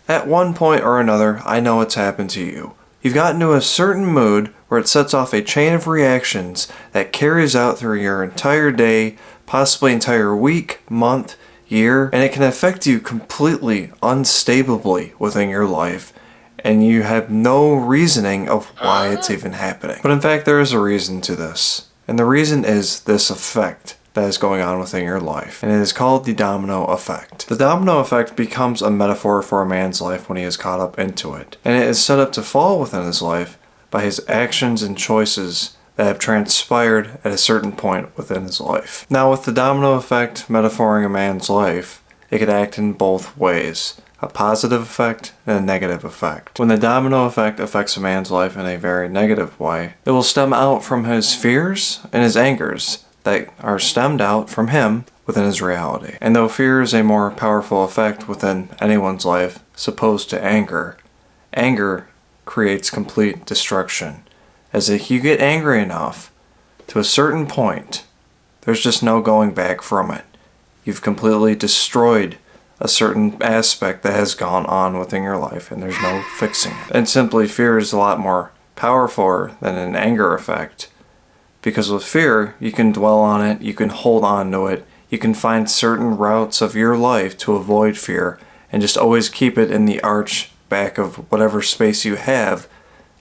At one point or another, I know it's happened to you. You've gotten to a certain mood where it sets off a chain of reactions that carries out through your entire day, possibly entire week, month, year, and it can affect you completely unstably within your life, and you have no reasoning of why it's even happening. But in fact, there is a reason to this, and the reason is this effect that is going on within your life, and it is called the domino effect. The domino effect becomes a metaphor for a man's life when he is caught up into it, and it is set up to fall within his life by his actions and choices that have transpired at a certain point within his life. Now, with the domino effect metaphoring a man's life, it could act in both ways, a positive effect and a negative effect. When the domino effect affects a man's life in a very negative way, it will stem out from his fears and his angers that are stemmed out from him within his reality. And though fear is a more powerful effect within anyone's life, supposed to anger, anger creates complete destruction. As if you get angry enough to a certain point, there's just no going back from it. You've completely destroyed a certain aspect that has gone on within your life, and there's no fixing it. And simply, fear is a lot more powerful than an anger effect. Because with fear, you can dwell on it, you can hold on to it, you can find certain routes of your life to avoid fear, and just always keep it in the arch back of whatever space you have,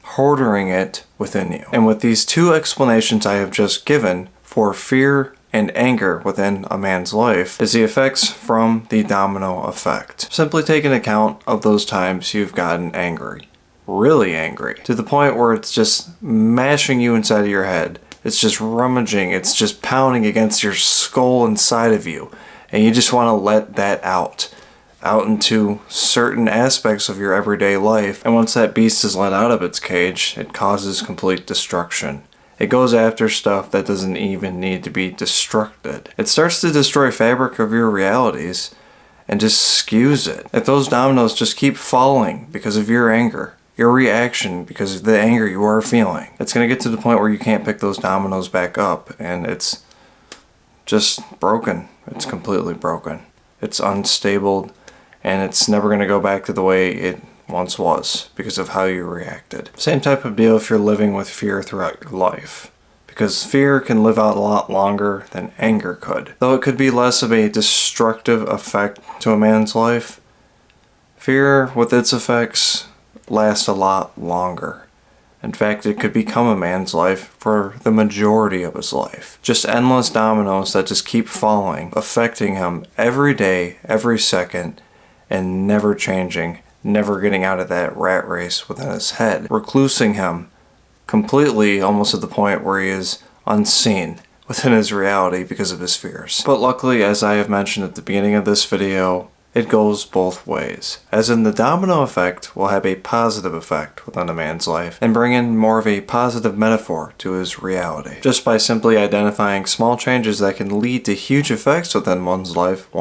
hoarding it within you. And with these two explanations I have just given for fear and anger within a man's life is the effects from the domino effect. Simply take into account of those times you've gotten angry, really angry, to the point where it's just mashing you inside of your head. It's just rummaging, it's just pounding against your skull inside of you, and you just want to let that out into certain aspects of your everyday life. And once that beast is let out of its cage, it causes complete destruction. It goes after stuff that doesn't even need to be destructed. It starts to destroy fabric of your realities and just skews it. If those dominoes just keep falling because of your anger, your reaction because of the anger you are feeling, it's going to get to the point where you can't pick those dominoes back up, and it's just broken. It's completely broken. It's unstable, and it's never going to go back to the way it once was because of how you reacted. Same type of deal if you're living with fear throughout your life, because fear can live out a lot longer than anger could. Though it could be less of a destructive effect to a man's life, fear with its effects last a lot longer. In fact, it could become a man's life for the majority of his life. Just endless dominoes that just keep falling, affecting him every day, every second, and never changing, never getting out of that rat race within his head, reclusing him completely, almost at the point where he is unseen within his reality because of his fears. But luckily, as I have mentioned at the beginning of this video, it goes both ways. As in, the domino effect will have a positive effect within a man's life and bring in more of a positive metaphor to his reality, just by simply identifying small changes that can lead to huge effects within one's life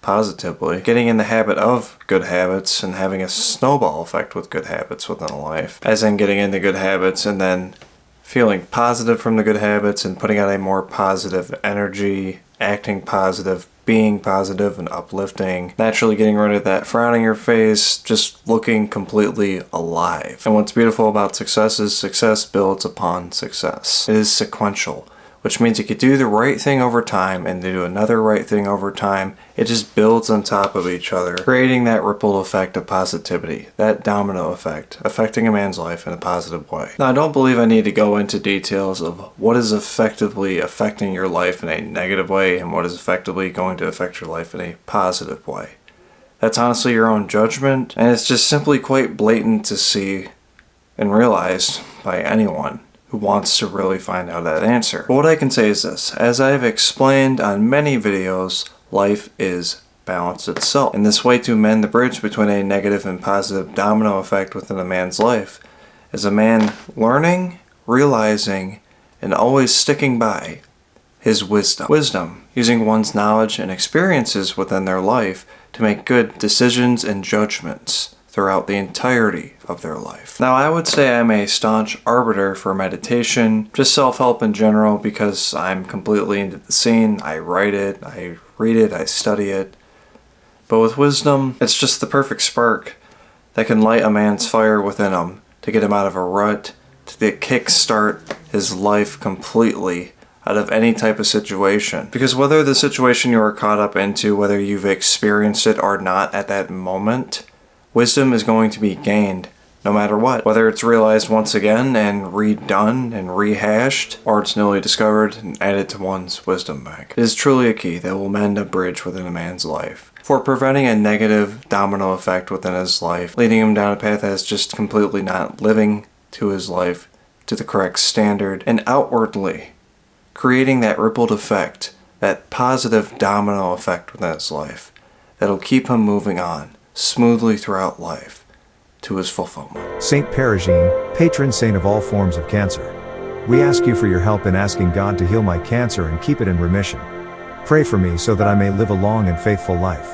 positively, getting in the habit of good habits and having a snowball effect with good habits within a life, as in getting into good habits and then feeling positive from the good habits and putting out a more positive energy, acting positive, being positive and uplifting, naturally getting rid of that frown on your face, just looking completely alive. And what's beautiful about success is success builds upon success. It is sequential, which means you could do the right thing over time and do another right thing over time. It just builds on top of each other, creating that ripple effect of positivity, that domino effect, affecting a man's life in a positive way. Now, I don't believe I need to go into details of what is effectively affecting your life in a negative way and what is effectively going to affect your life in a positive way. That's honestly your own judgment, and it's just simply quite blatant to see and realize by anyone who wants to really find out that answer. But what I can say is this: as I've explained on many videos, life is balance itself. And this way to mend the bridge between a negative and positive domino effect within a man's life is a man learning, realizing, and always sticking by his wisdom. Wisdom, using one's knowledge and experiences within their life to make good decisions and judgments throughout the entirety of their life. Now, I would say I'm a staunch arbiter for meditation, just self-help in general, because I'm completely into the scene. I write it, I read it, I study it. But with wisdom, it's just the perfect spark that can light a man's fire within him to get him out of a rut, to kickstart his life completely out of any type of situation. Because whether the situation you are caught up into, whether you've experienced it or not at that moment, wisdom is going to be gained no matter what. Whether it's realized once again and redone and rehashed, or it's newly discovered and added to one's wisdom bank. It is truly a key that will mend a bridge within a man's life, for preventing a negative domino effect within his life, leading him down a path that's just completely not living to his life to the correct standard, and outwardly creating that rippled effect, that positive domino effect within his life that'll keep him moving on smoothly throughout life to his fulfillment. Saint Perigine, patron saint of all forms of cancer. We ask you for your help in asking God to heal my cancer and keep it in remission. Pray for me so that I may live a long and faithful life.